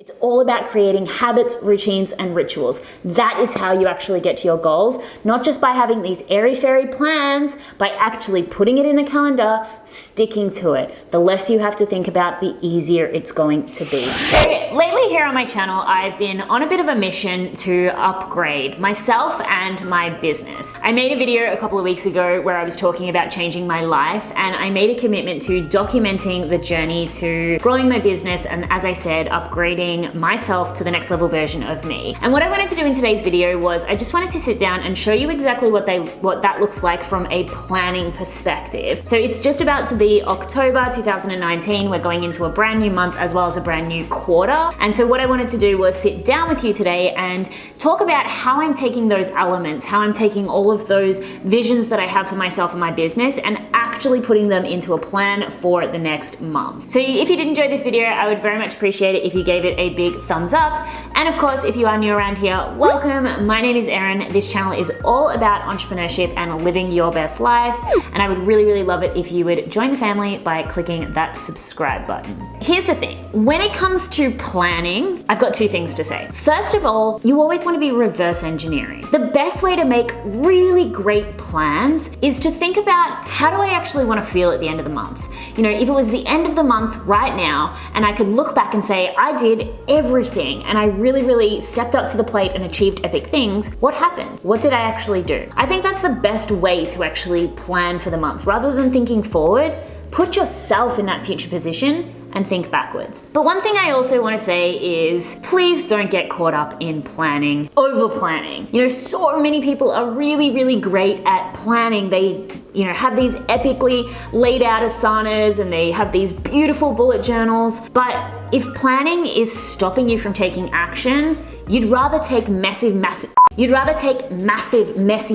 It's all about creating habits, routines, and rituals. That is how you actually get to your goals, not just by having these airy-fairy plans, by actually putting it in the calendar, sticking to it. The less you have to think about, the easier it's going to be. So lately here on my channel, I've been on a bit of a mission to upgrade myself and my business. I made a video a couple of weeks ago where I was talking about changing my life, and I made a commitment to documenting the journey to growing my business and, as I said, upgrading myself to the next level version of me. And what I wanted to do in today's video was I just wanted to sit down and show you exactly what that looks like from a planning perspective. So it's just about to be October 2019. We're going into a brand new month as well as a brand new quarter. And so what I wanted to do was sit down with you today and talk about how I'm taking those elements, how I'm taking all of those visions that I have for myself and my business and actually putting them into a plan for the next month. So if you did enjoy this video, I would very much appreciate it if you gave it a big thumbs up. And of course, if you are new around here, welcome. My name is Erin. This channel is all about entrepreneurship and living your best life. And I would really, really love it if you would join the family by clicking that subscribe button. Here's the thing. When it comes to planning, I've got two things to say. First of all, you always want to be reverse engineering. The best way to make really great plans is to think about, how do I actually want to feel at the end of the month? You know, if it was the end of the month right now and I could look back and say, I did everything and I really, really stepped up to the plate and achieved epic things, what happened? What did I actually do? I think that's the best way to actually plan for the month. Rather than thinking forward, put yourself in that future position and think backwards. But one thing I also want to say is, please don't get caught up in planning, over planning. You know, so many people are really, really great at planning. They, you know, have these epically laid out asanas and they have these beautiful bullet journals. But if planning is stopping you from taking action, you'd rather take massive, messy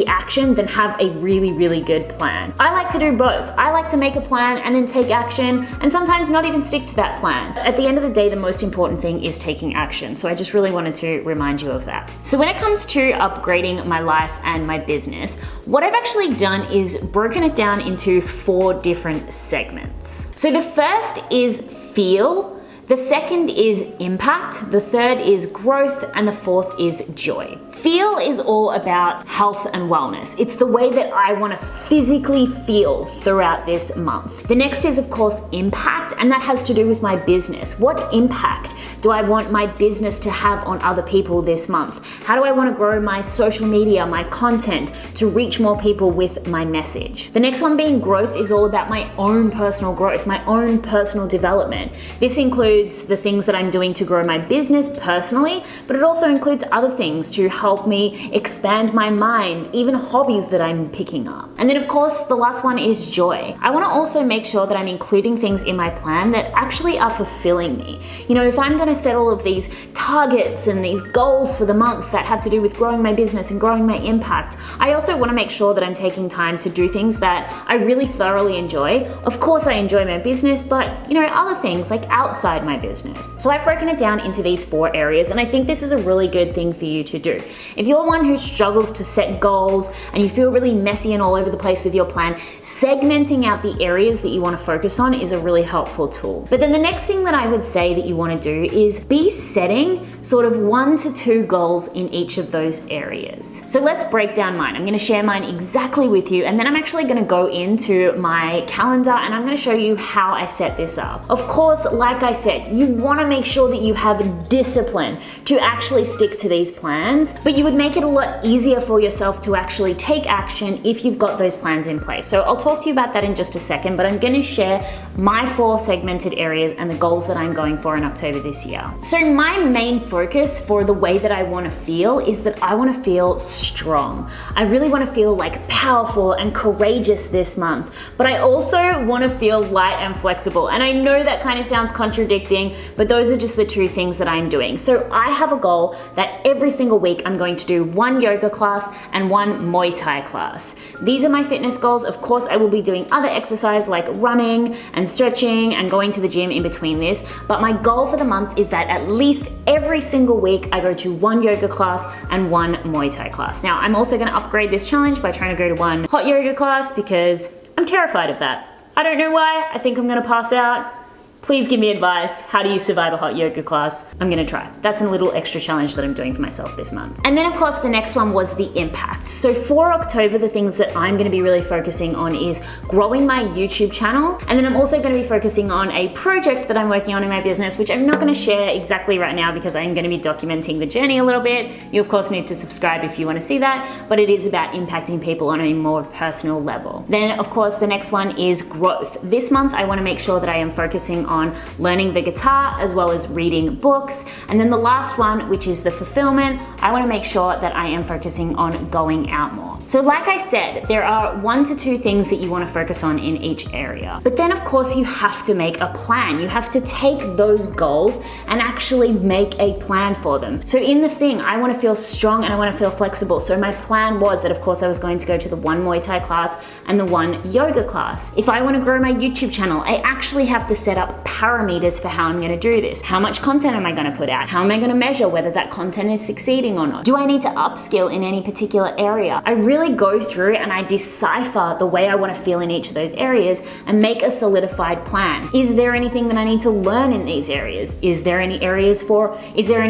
action than have a really, really good plan. I like to do both. I like to make a plan and then take action and sometimes not even stick to that plan. At the end of the day, the most important thing is taking action. So I just really wanted to remind you of that. So when it comes to upgrading my life and my business, what I've actually done is broken it down into 4 different segments. So the first is feel. The second is impact, the third is growth, and the fourth is joy. Feel is all about health and wellness. It's the way that I want to physically feel throughout this month. The next is, of course, impact, and that has to do with my business. What impact do I want my business to have on other people this month? How do I want to grow my social media, my content, to reach more people with my message? The next one being growth is all about my own personal growth, my own personal development. This includes the things that I'm doing to grow my business personally, but it also includes other things to help me expand my mind, even hobbies that I'm picking up. And then of course, the last one is joy. I want to also make sure that I'm including things in my plan that actually are fulfilling me. You know, if I'm going to set all of these targets and these goals for the month that have to do with growing my business and growing my impact, I also want to make sure that I'm taking time to do things that I really thoroughly enjoy. Of course, I enjoy my business, but you know, other things like outside my business. So I've broken it down into these 4 areas, and I think this is a really good thing for you to do. If you're one who struggles to set goals and you feel really messy and all over the place with your plan, segmenting out the areas that you want to focus on is a really helpful tool. But then the next thing that I would say that you want to do is be setting sort of 1 to 2 goals in each of those areas. So let's break down mine. I'm going to share mine exactly with you, and then I'm actually going to go into my calendar and I'm going to show you how I set this up. Of course, like I said, you want to make sure that you have discipline to actually stick to these plans, but you would make it a lot easier for yourself to actually take action if you've got those plans in place. So I'll talk to you about that in just a second, but I'm going to share my 4 segmented areas and the goals that I'm going for in October this year. So my main focus for the way that I want to feel is that I want to feel strong. I really want to feel like powerful and courageous this month, but I also want to feel light and flexible. And I know that kind of sounds contradicting, but those are just the 2 things that I'm doing. So I have a goal that every single week I'm going to do 1 yoga class and 1 Muay Thai class. These are my fitness goals. Of course, I will be doing other exercise like running and stretching and going to the gym in between this, but my goal for the month is that at least every single week I go to 1 yoga class and 1 Muay Thai class. Now, I'm also going to upgrade this challenge by trying to go to 1 hot yoga class because I'm terrified of that. I don't know why. I think I'm going to pass out. Please give me advice. How do you survive a hot yoga class? I'm gonna try. That's a little extra challenge that I'm doing for myself this month. And then of course the next one was the impact. So for October, the things that I'm gonna be really focusing on is growing my YouTube channel. And then I'm also gonna be focusing on a project that I'm working on in my business, which I'm not gonna share exactly right now because I'm gonna be documenting the journey a little bit. You of course need to subscribe if you wanna see that, but it is about impacting people on a more personal level. Then of course the next one is growth. This month I wanna make sure that I am focusing on learning the guitar as well as reading books. And then the last one, which is the fulfillment, I want to make sure that I am focusing on going out more. So like I said, there are 1 to 2 things that you want to focus on in each area. But then of course you have to make a plan. You have to take those goals and actually make a plan for them. So in the thing, I want to feel strong and I want to feel flexible. So my plan was that of course I was going to go to the 1 Muay Thai class and the 1 yoga class. If I want to grow my YouTube channel, I actually have to set up parameters for how I'm going to do this. How much content am I going to put out? How am I going to measure whether that content is succeeding or not? Do I need to upskill in any particular area? I really go through and I decipher the way I want to feel in each of those areas and make a solidified plan. Is there anything that I need to learn in these areas? Is there any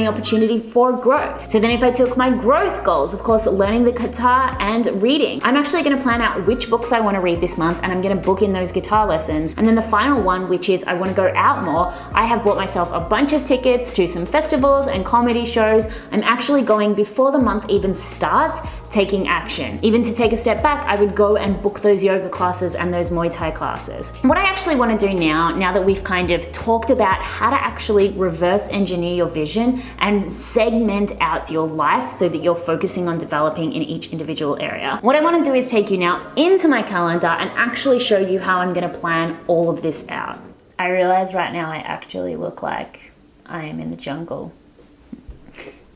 opportunity for growth? So then if I took my growth goals, of course, learning the guitar and reading, I'm actually going to plan out which books I want to read this month and I'm going to book in those guitar lessons. And then the final one, which is I want to go out more, I have bought myself a bunch of tickets to some festivals and comedy shows. I'm actually going before the month even starts, taking action. Even to take a step back, I would go and book those yoga classes and those Muay Thai classes. What I actually want to do now that we've kind of talked about how to actually reverse engineer your vision and segment out your life so that you're focusing on developing in each individual area. What I want to do is take you now into my calendar and actually show you how I'm going to plan all of this out. I realize right now I actually look like I am in the jungle.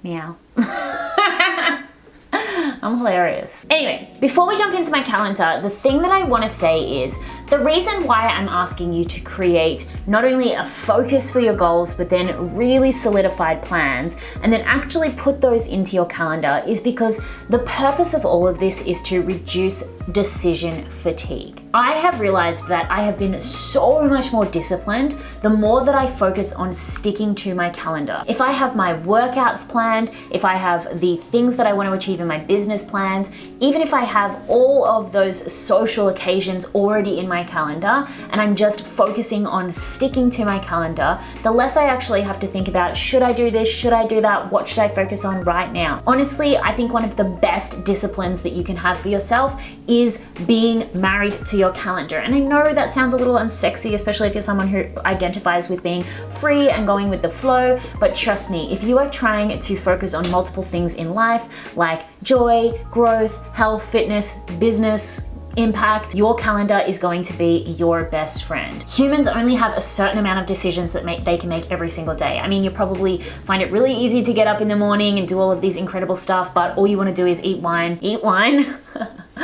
Meow. I'm hilarious. Anyway, before we jump into my calendar, the thing that I want to say is the reason why I'm asking you to create not only a focus for your goals, but then really solidified plans and then actually put those into your calendar is because the purpose of all of this is to reduce decision fatigue. I have realized that I have been so much more disciplined the more that I focus on sticking to my calendar. If I have my workouts planned, if I have the things that I want to achieve in my business planned, even if I have all of those social occasions already in my calendar and I'm just focusing on sticking to my calendar, the less I actually have to think about, should I do this, should I do that, what should I focus on right now? Honestly, I think one of the best disciplines that you can have for yourself is being married to your calendar. And I know that sounds a little unsexy, especially if you're someone who identifies with being free and going with the flow, but trust me, if you are trying to focus on multiple things in life like joy, growth, health, fitness, business, impact, your calendar is going to be your best friend. Humans only have a certain amount of decisions that they can make every single day. I mean, you probably find it really easy to get up in the morning and do all of these incredible stuff, but all you want to do is eat wine.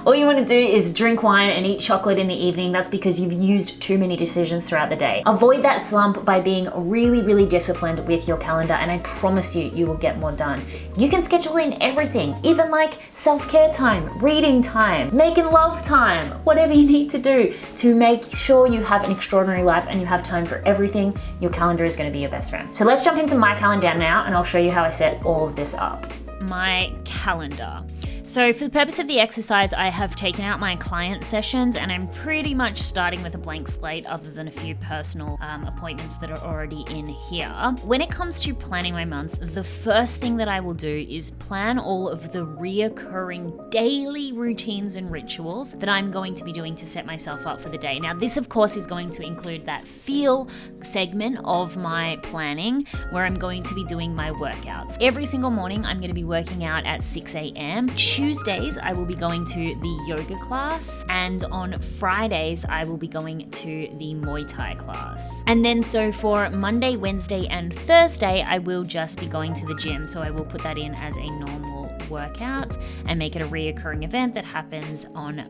All you want to do is drink wine and eat chocolate in the evening. That's because you've used too many decisions throughout the day. Avoid that slump by being really, really disciplined with your calendar, and I promise you, you will get more done. You can schedule in everything, even like self-care time, reading time, making love time, whatever you need to do to make sure you have an extraordinary life and you have time for everything. Your calendar is going to be your best friend. So let's jump into my calendar now and I'll show you how I set all of this up. My calendar. So for the purpose of the exercise, I have taken out my client sessions and I'm pretty much starting with a blank slate other than a few personal appointments that are already in here. When it comes to planning my month, the first thing that I will do is plan all of the reoccurring daily routines and rituals that I'm going to be doing to set myself up for the day. Now, this of course is going to include that feel segment of my planning where I'm going to be doing my workouts. Every single morning, I'm going to be working out at 6 a.m. Tuesdays, I will be going to the yoga class, and on Fridays, I will be going to the Muay Thai class. And then so for Monday, Wednesday, and Thursday, I will just be going to the gym. So I will put that in as a normal workout and make it a reoccurring event that happens on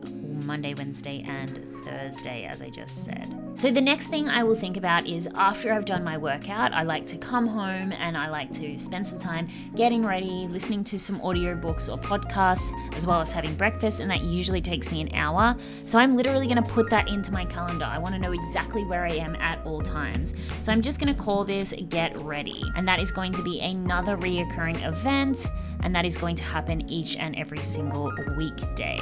Monday, Wednesday, and Thursday, as I just said. So the next thing I will think about is after I've done my workout, I like to come home and I like to spend some time getting ready, listening to some audiobooks or podcasts, as well as having breakfast, and that usually takes me an hour. So I'm literally going to put that into my calendar. I want to know exactly where I am at all times. So I'm just going to call this Get Ready, and that is going to be another reoccurring event, and that is going to happen each and every single weekday.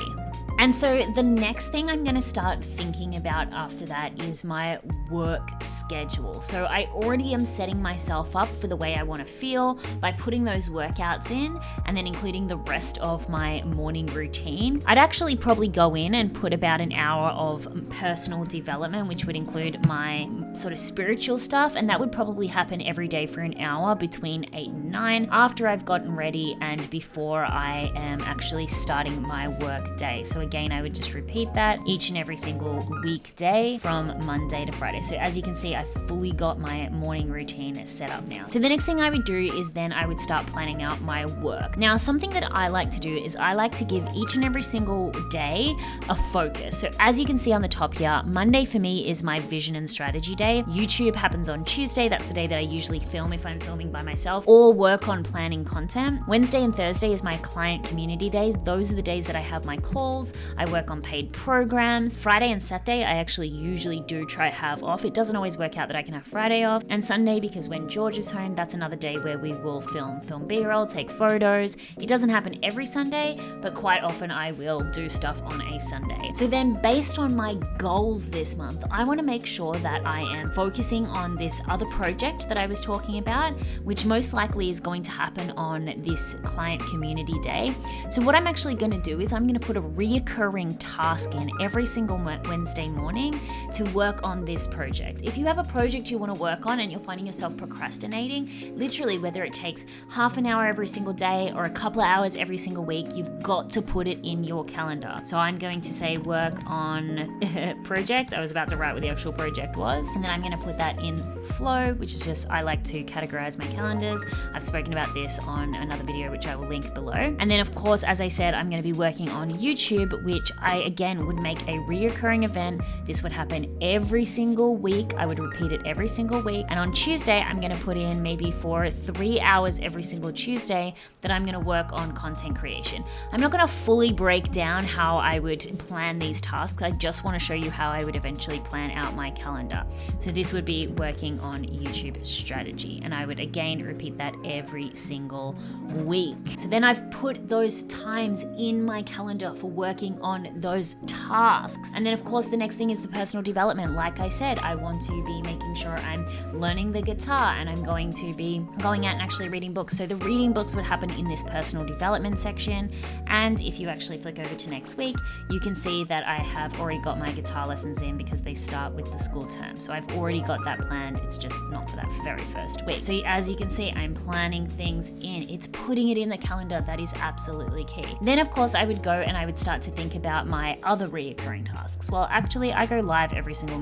And so the next thing I'm going to start thinking about after that is my work schedule. So I already am setting myself up for the way I want to feel by putting those workouts in and then including the rest of my morning routine. I'd actually probably go in and put about an hour of personal development, which would include my sort of spiritual stuff, and that would probably happen every day for an hour between 8 and 9 after I've gotten ready and before I am actually starting my work day. So again, I would just repeat that each and every single weekday from Monday to Friday. So as you can see, I've fully got my morning routine set up now. So the next thing I would do is then I would start planning out my work. Now, something that I like to do is I like to give each and every single day a focus. So as you can see on the top here, Monday for me is my vision and strategy day. YouTube happens on Tuesday. That's the day that I usually film if I'm filming by myself or work on planning content. Wednesday and Thursday is my client community days. Those are the days that I have my calls. I work on paid programs. Friday and Saturday, I actually usually do try to have off. It doesn't always work out that I can have Friday off. And Sunday, because when George is home, that's another day where we will film B-roll, take photos. It doesn't happen every Sunday, but quite often I will do stuff on a Sunday. So then based on my goals this month, I want to make sure that I am focusing on this other project that I was talking about, which most likely is going to happen on this client community day. So what I'm actually going to do is I'm going to put a reoccurring task in every single Wednesday morning to work on this project. If you have a project you want to work on and you're finding yourself procrastinating, literally whether it takes half an hour every single day or a couple of hours every single week, you've got to put it in your calendar. So I'm going to say work on project. I was about to write what the actual project was, and then I'm going to put that in flow, which is just, I like to categorize my calendars. I've spoken about this on another video, which I will link below. And then of course, as I said, I'm going to be working on YouTube, which I again would make a reoccurring event. This would happen every single week. I would repeat it every single week. And on Tuesday, I'm going to put in maybe for 3 hours every single Tuesday that I'm going to work on content creation. I'm not going to fully break down how I would plan these tasks. I just want to show you how I would eventually plan out my calendar. So this would be working on YouTube strategy. And I would again repeat that every single week. So then I've put those times in my calendar for working on those tasks. And then of course the next thing is the personal development. Like I said, I want to be making sure I'm learning the guitar and I'm going to be going out and actually reading books. So the reading books would happen in this personal development section. And if you actually flick over to next week, you can see that I have already got my guitar lessons in because they start with the school term. So I've already got that planned. It's just not for that very first week. So as you can see, I'm planning things in. It's putting it in the calendar that is absolutely key. Then of course I would go and I would start to think about my other reoccurring tasks. Well, actually I go live every single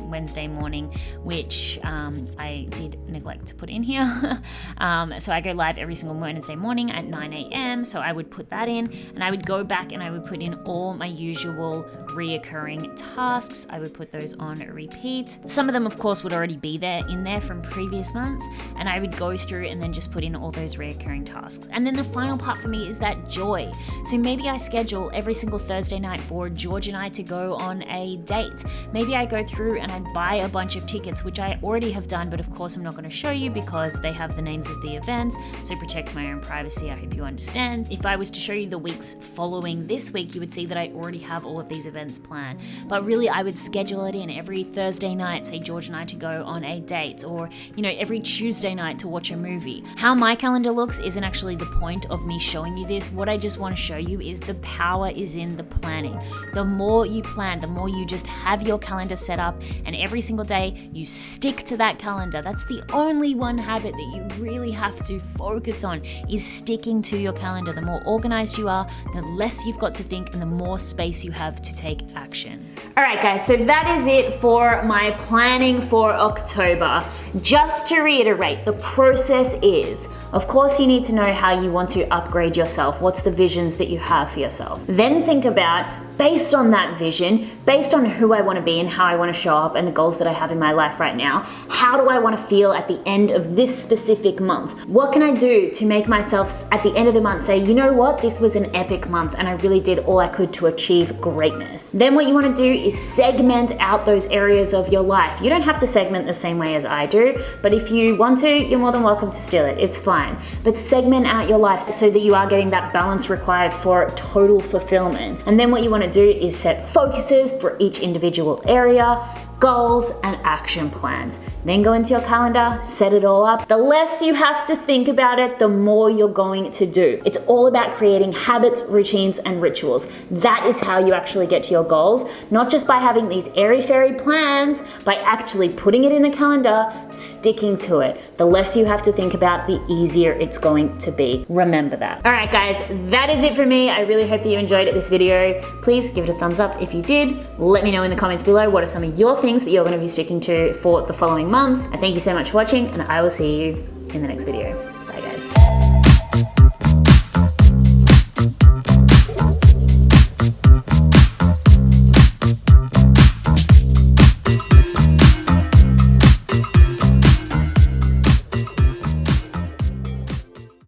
Wednesday morning, which I did neglect to put in here. So I go live every single Wednesday morning at 9 a.m. So I would put that in and I would go back and I would put in all my usual reoccurring tasks. I would put those on repeat. Some of them of course would already be in there from previous months, and I would go through and then just put in all those reoccurring tasks. And then the final part for me is that joy. So maybe I schedule every single Thursday night for George and I to go on a date. Maybe I go through and I buy a bunch of tickets, which I already have done, but of course I'm not going to show you because they have the names of the events, so it protects my own privacy. I hope you understand. If I was to show you the weeks following this week, you would see that I already have all of these events planned. But really I would schedule it in every Thursday night, say George and I to go on a date, or every Tuesday night to watch a movie. How my calendar looks isn't actually the point of me showing you this. What I just want to show you is the power is in the planning. The more you plan, the more you just have your calendar set up, and every single day you stick to that calendar. That's the only one habit that you really have to focus on, is sticking to your calendar. The more organized you are, the less you've got to think and the more space you have to take action. All right guys, so that is it for my planning for October. Just to reiterate, the process is, of course, you need to know how you want to upgrade yourself. What's the visions that you have for yourself? Then think about based on that vision, based on who I want to be and how I want to show up and the goals that I have in my life right now. How do I want to feel at the end of this specific month? What can I do to make myself at the end of the month say, you know what, this was an epic month and I really did all I could to achieve greatness. Then what you want to do is segment out those areas of your life. You don't have to segment the same way as I do, but if you want to, you're more than welcome to steal it. It's fine. But segment out your life so that you are getting that balance required for total fulfillment. And then what you want to do is set focuses for each individual area, goals, and action plans. Then go into your calendar, set it all up. The less you have to think about it, the more you're going to do. It's all about creating habits, routines, and rituals. That is how you actually get to your goals, not just by having these airy-fairy plans, by actually putting it in the calendar, sticking to it. The less you have to think about, the easier it's going to be. Remember that. All right, guys, that is it for me. I really hope that you enjoyed this video. Please give it a thumbs up if you did. Let me know in the comments below what are some of your things that you're going to be sticking to for the following month. And thank you so much for watching, and I will see you in the next video. Bye, guys.